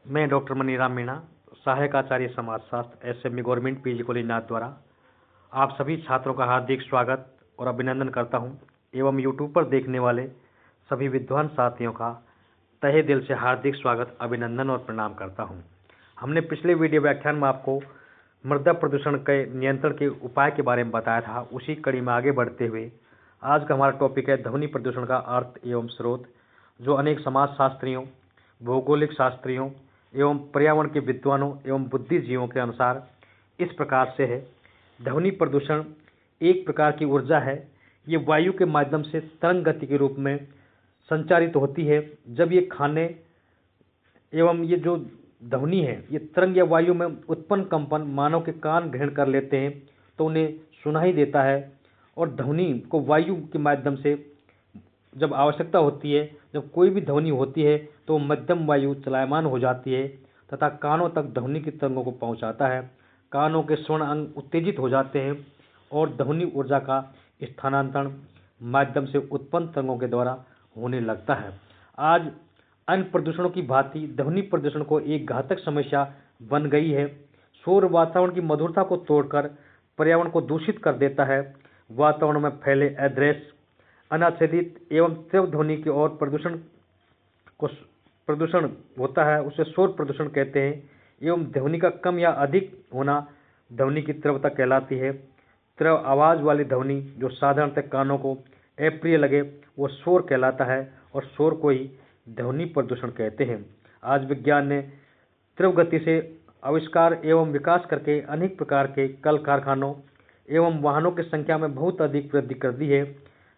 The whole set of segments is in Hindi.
मैं डॉक्टर मनीराम मीणा, सहायक आचार्य समाजशास्त्र एसएमई गवर्नमेंट पीजी कॉलेज नाथ द्वारा आप सभी छात्रों का हार्दिक स्वागत और अभिनंदन करता हूं एवं यूट्यूब पर देखने वाले सभी विद्वान साथियों का तहे दिल से हार्दिक स्वागत, अभिनंदन और प्रणाम करता हूं। हमने पिछले वीडियो व्याख्यान में आपको मृदा प्रदूषण के नियंत्रण के उपाय के बारे में बताया था। उसी कड़ी में आगे बढ़ते हुए आज का हमारा टॉपिक है ध्वनि प्रदूषण का अर्थ एवं स्रोत, जो अनेक समाजशास्त्रियों, भौगोलिक शास्त्रियों एवं पर्यावरण के विद्वानों एवं बुद्धिजीवियों के अनुसार इस प्रकार से है। ध्वनि प्रदूषण एक प्रकार की ऊर्जा है। ये वायु के माध्यम से तरंग गति के रूप में संचारित होती है। जब ये खाने एवं ये जो ध्वनि है, ये तरंग या वायु में उत्पन्न कंपन मानव के कान ग्रहण कर लेते हैं तो उन्हें सुनाई देता है। और ध्वनि को वायु के माध्यम से जब आवश्यकता होती है, जब कोई भी ध्वनि होती है तो मध्यम वायु चलायमान हो जाती है तथा कानों तक ध्वनि की तरंगों को पहुंचाता है। कानों के स्वर्ण अंग उत्तेजित हो जाते हैं और ध्वनि ऊर्जा का स्थानांतरण माध्यम से उत्पन्न तरंगों के द्वारा होने लगता है। आज अन्य प्रदूषणों की भांति ध्वनि प्रदूषण को एक घातक समस्या बन गई है। शोर वातावरण की मधुरता को तोड़कर पर्यावरण को दूषित कर देता है। वातावरण में फैले अदृश्य, अनाच्छादित एवं तीव्र ध्वनि की ओर प्रदूषण होता है, उसे शोर प्रदूषण कहते हैं। एवं ध्वनि का कम या अधिक होना ध्वनि की तीव्रता कहलाती है। तीव्र आवाज वाली ध्वनि जो साधारणतः कानों को अप्रिय लगे वो शोर कहलाता है और शोर को ही ध्वनि प्रदूषण कहते हैं। आज विज्ञान ने तीव्र गति से आविष्कार एवं विकास करके अनेक प्रकार के कल कारखानों एवं वाहनों की संख्या में बहुत अधिक वृद्धि कर दी है,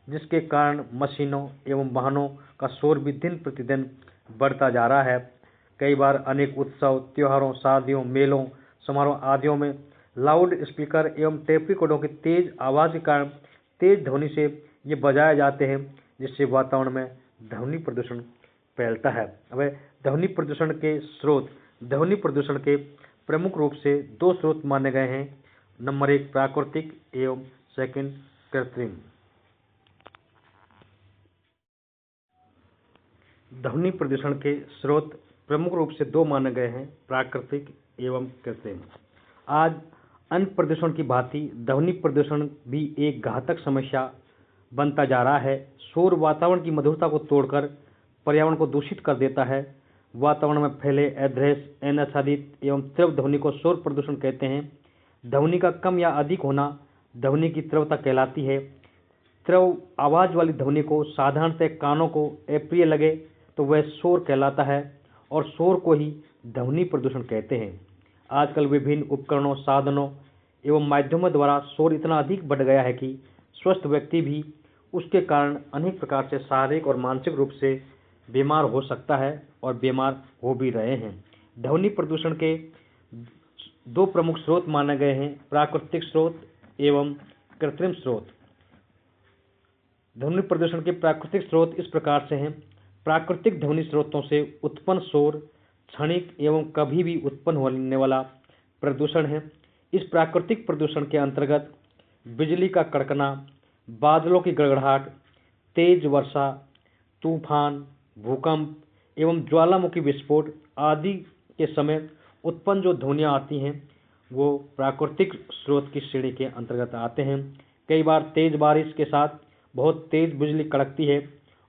जिसके कारण मशीनों एवं वाहनों का शोर भी दिन प्रतिदिन बढ़ता जा रहा है। कई बार अनेक उत्सव, त्योहारों, शादियों, मेलों, समारोह आदियों में लाउड स्पीकर एवं टेप रिकॉर्डरों की तेज आवाज़ के कारण तेज ध्वनि से ये बजाए जाते हैं, जिससे वातावरण में ध्वनि प्रदूषण फैलता है। अब ध्वनि प्रदूषण के स्रोत, ध्वनि प्रदूषण के प्रमुख रूप से दो स्रोत माने गए हैं। नंबर 1 प्राकृतिक एवं सेकंड कृत्रिम। ध्वनि प्रदूषण के स्रोत प्रमुख रूप से दो माने गए हैं, प्राकृतिक एवं कृत्रिम। आज अन्य प्रदूषण की भांति ध्वनि प्रदूषण भी एक घातक समस्या बनता जा रहा है। शोर वातावरण की मधुरता को तोड़कर पर्यावरण को दूषित कर देता है। वातावरण में फैले अदृश्य, अनाच्छादित एवं तीव्र ध्वनि को शोर प्रदूषण कहते हैं। ध्वनि का कम या अधिक होना ध्वनि की तीव्रता कहलाती है। तीव्र आवाज वाली ध्वनि को साधारणतः कानों को अप्रिय लगे तो वह शोर कहलाता है और शोर को ही ध्वनि प्रदूषण कहते हैं। आजकल विभिन्न उपकरणों, साधनों एवं माध्यमों द्वारा शोर इतना अधिक बढ़ गया है कि स्वस्थ व्यक्ति भी उसके कारण अनेक प्रकार से शारीरिक और मानसिक रूप से बीमार हो सकता है और बीमार हो भी रहे हैं। ध्वनि प्रदूषण के दो प्रमुख स्रोत माने गए हैं, प्राकृतिक स्रोत एवं कृत्रिम स्रोत। ध्वनि प्रदूषण के प्राकृतिक स्रोत इस प्रकार से हैं। प्राकृतिक ध्वनि स्रोतों से उत्पन्न शोर क्षणिक एवं कभी भी उत्पन्न होने वाला प्रदूषण है। इस प्राकृतिक प्रदूषण के अंतर्गत बिजली का कड़कना, बादलों की गड़गड़ाहट, तेज वर्षा, तूफान, भूकंप एवं ज्वालामुखी विस्फोट आदि के समय उत्पन्न जो ध्वनियाँ आती हैं वो प्राकृतिक स्रोत की श्रेणी के अंतर्गत आते हैं। कई बार तेज बारिश के साथ बहुत तेज बिजली कड़कती है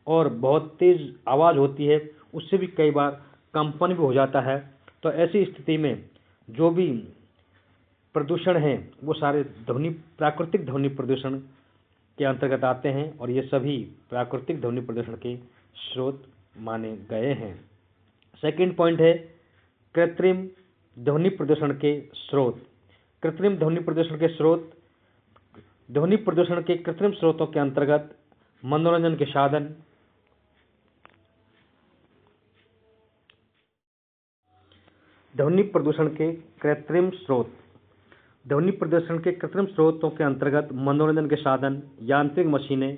और बहुत तेज आवाज़ होती है, उससे भी कई बार कंपन भी हो जाता है। तो ऐसी स्थिति में जो भी प्रदूषण हैं वो सारे प्राकृतिक ध्वनि प्रदूषण के अंतर्गत आते हैं और ये सभी प्राकृतिक ध्वनि प्रदूषण के स्रोत माने गए हैं। सेकंड पॉइंट है कृत्रिम ध्वनि प्रदूषण के स्रोत। कृत्रिम ध्वनि प्रदूषण के स्रोत, ध्वनि प्रदूषण के कृत्रिम स्रोतों के अंतर्गत मनोरंजन के साधन, ध्वनि प्रदूषण के कृत्रिम स्रोत, ध्वनि प्रदूषण के कृत्रिम स्रोतों के अंतर्गत मनोरंजन के साधन, यांत्रिक मशीनें,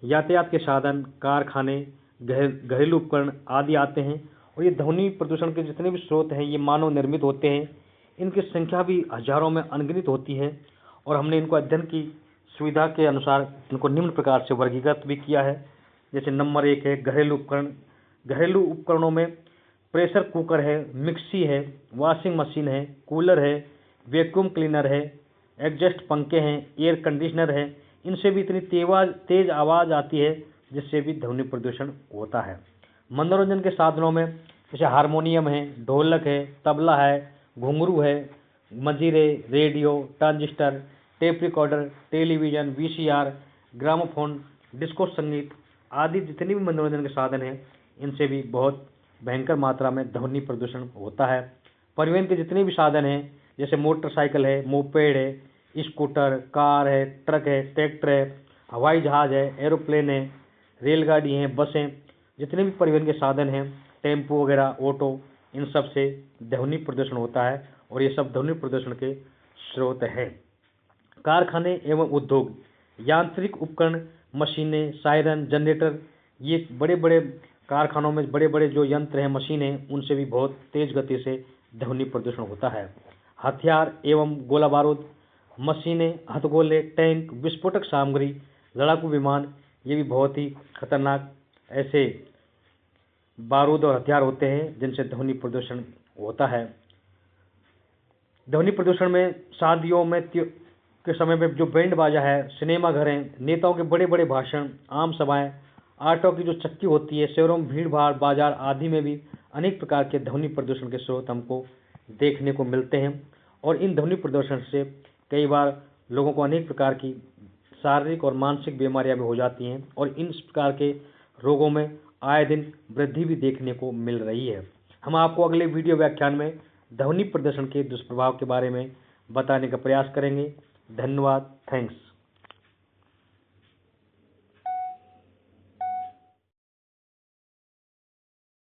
यातायात के साधन, कारखाने, घरेलू उपकरण आदि आते हैं। और ये ध्वनि प्रदूषण के जितने भी स्रोत हैं ये मानव निर्मित होते हैं। इनकी संख्या भी हजारों में अनगिनत होती है और हमने इनको अध्ययन की सुविधा के अनुसार इनको निम्न प्रकार से वर्गीकृत भी किया है। जैसे नंबर 1 है घरेलू उपकरण। घरेलू उपकरणों में प्रेशर कुकर है, मिक्सी है, वॉशिंग मशीन है, कूलर है, वैक्यूम क्लीनर है, एग्जॉस्ट पंखे हैं, एयर कंडीशनर है, इनसे भी इतनी तेज आवाज़ आती है जिससे भी ध्वनि प्रदूषण होता है। मनोरंजन के साधनों में जैसे हारमोनियम है, ढोलक है, तबला है, घुंघरू है, मंजीरे, radio, transistor, tape recorder, television, VCR, gramophone, disco संगीत आदि जितने भी मनोरंजन के साधन हैं इनसे भी बहुत भयंकर मात्रा में ध्वनि प्रदूषण होता है। परिवहन के जितने भी साधन हैं जैसे मोटरसाइकिल है, मोपेड है, स्कूटर, कार है, ट्रक है, ट्रैक्टर है, हवाई जहाज़ है, एरोप्लेन है, रेलगाड़ी हैं, बसें, जितने भी परिवहन के साधन हैं, टेम्पो वगैरह, ऑटो, इन सब से ध्वनि प्रदूषण होता है और ये सब ध्वनि प्रदूषण के स्रोत हैं। कारखाने एवं उद्योग, यांत्रिक उपकरण, मशीनें, सायरन, जनरेटर, ये बड़े बड़े कारखानों में बड़े बड़े जो यंत्र हैं, मशीनें, उनसे भी बहुत तेज गति से ध्वनि प्रदूषण होता है। हथियार एवं गोला बारूद, मशीनें, हथगोले, टैंक, विस्फोटक सामग्री, लड़ाकू विमान, ये भी बहुत ही खतरनाक ऐसे बारूद और हथियार होते हैं जिनसे ध्वनि प्रदूषण होता है। ध्वनि प्रदूषण में शादियों में के समय में जो बैंड बाजा है, सिनेमा घर हैं, नेताओं के बड़े बड़े भाषण, आम सभाएं, ऑटो की जो चक्की होती है, शहरों में भीड़ भाड़, बाजार आदि में भी अनेक प्रकार के ध्वनि प्रदूषण के स्रोत हमको देखने को मिलते हैं और इन ध्वनि प्रदूषण से कई बार लोगों को अनेक प्रकार की शारीरिक और मानसिक बीमारियां भी हो जाती हैं और इन प्रकार के रोगों में आए दिन वृद्धि भी देखने को मिल रही है। हम आपको अगले वीडियो व्याख्यान में ध्वनि प्रदूषण के दुष्प्रभाव के बारे में बताने का प्रयास करेंगे। धन्यवाद। थैंक्स।